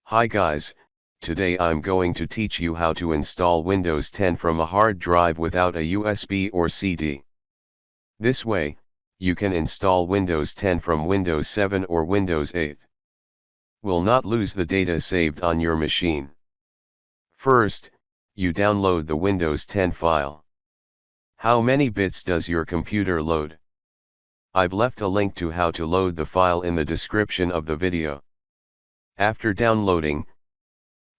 Hi guys, today I'm going to teach you how to install Windows 10 from a hard drive without a USB or CD. This way, you can install Windows 10 from Windows 7 or Windows 8. Will not lose the data saved on your machine. First, you download the Windows 10 file. How many bits does your computer load? I've left a link to how to load the file in the description of the video. After downloading,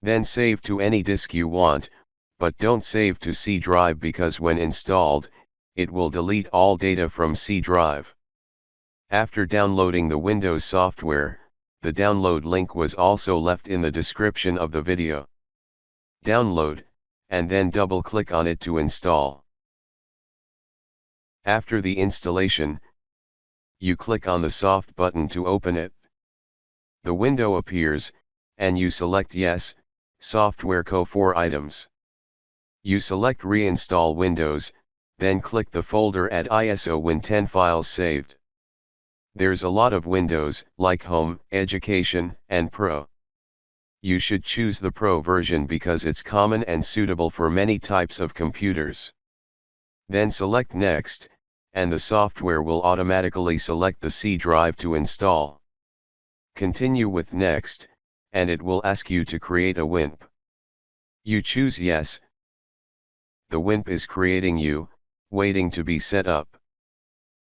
then save to any disk you want, but don't save to C drive because when installed, it will delete all data from C drive. After downloading the Windows software, the download link was also left in the description of the video. Download, and then double-click on it to install. After the installation, you click on the soft button to open it. The window appears, and you select Yes, Software Co. 4 items. You select Reinstall Windows, then click the folder Add ISO Win10 files saved. There's a lot of Windows, like Home, Education, and Pro. You should choose the Pro version because it's common and suitable for many types of computers. Then select Next, and the software will automatically select the C drive to install. Continue with Next, and it will ask you to create a WIMP. You choose Yes. The WIMP is creating you, waiting to be set up.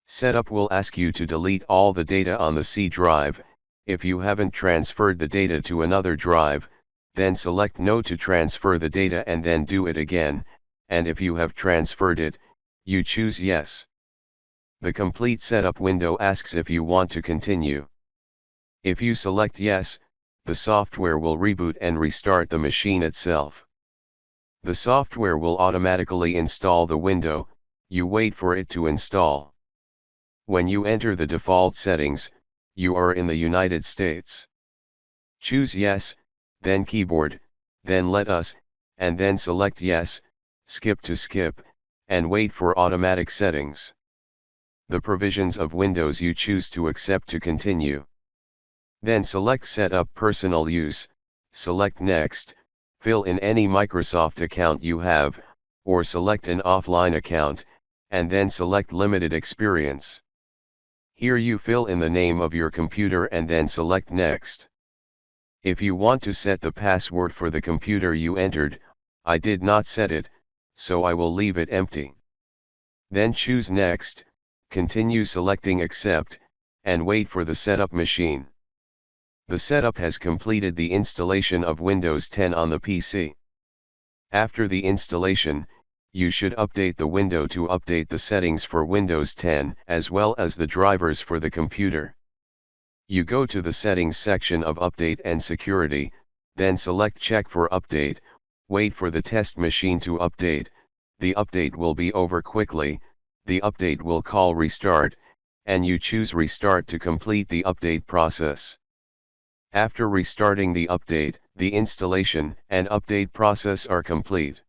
Setup will ask you to delete all the data on the C drive. If you haven't transferred the data to another drive, then select No to transfer the data and then do it again, and if you have transferred it, you choose Yes. The complete setup window asks if you want to continue. If you select Yes, the software will reboot and restart the machine itself. The software will automatically install the window, you wait for it to install. When you enter the default settings, you are in the United States. Choose Yes, then Keyboard, then Let Us, and then select Yes, Skip to skip, and wait for automatic settings. The provisions of Windows you choose to accept to continue. Then select Set up Personal Use, select Next, fill in any Microsoft account you have, or select an offline account, and then select Limited Experience. Here you fill in the name of your computer and then select Next. If you want to set the password for the computer you entered, I did not set it, so I will leave it empty. Then choose Next, continue selecting Accept, and wait for the setup machine. The setup has completed the installation of Windows 10 on the PC. After the installation, you should update the window to update the settings for Windows 10 as well as the drivers for the computer. You go to the Settings section of Update and Security, then select Check for Update, wait for the test machine to update, the update will be over quickly, the update will call Restart, and you choose Restart to complete the update process. After restarting the update, the installation and update process are complete.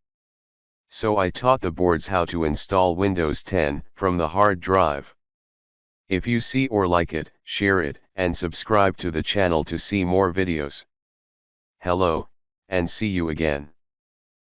So I taught the boards how to install Windows 10 from the hard drive. If you see or like it, share it, and subscribe to the channel to see more videos. Hello, and see you again.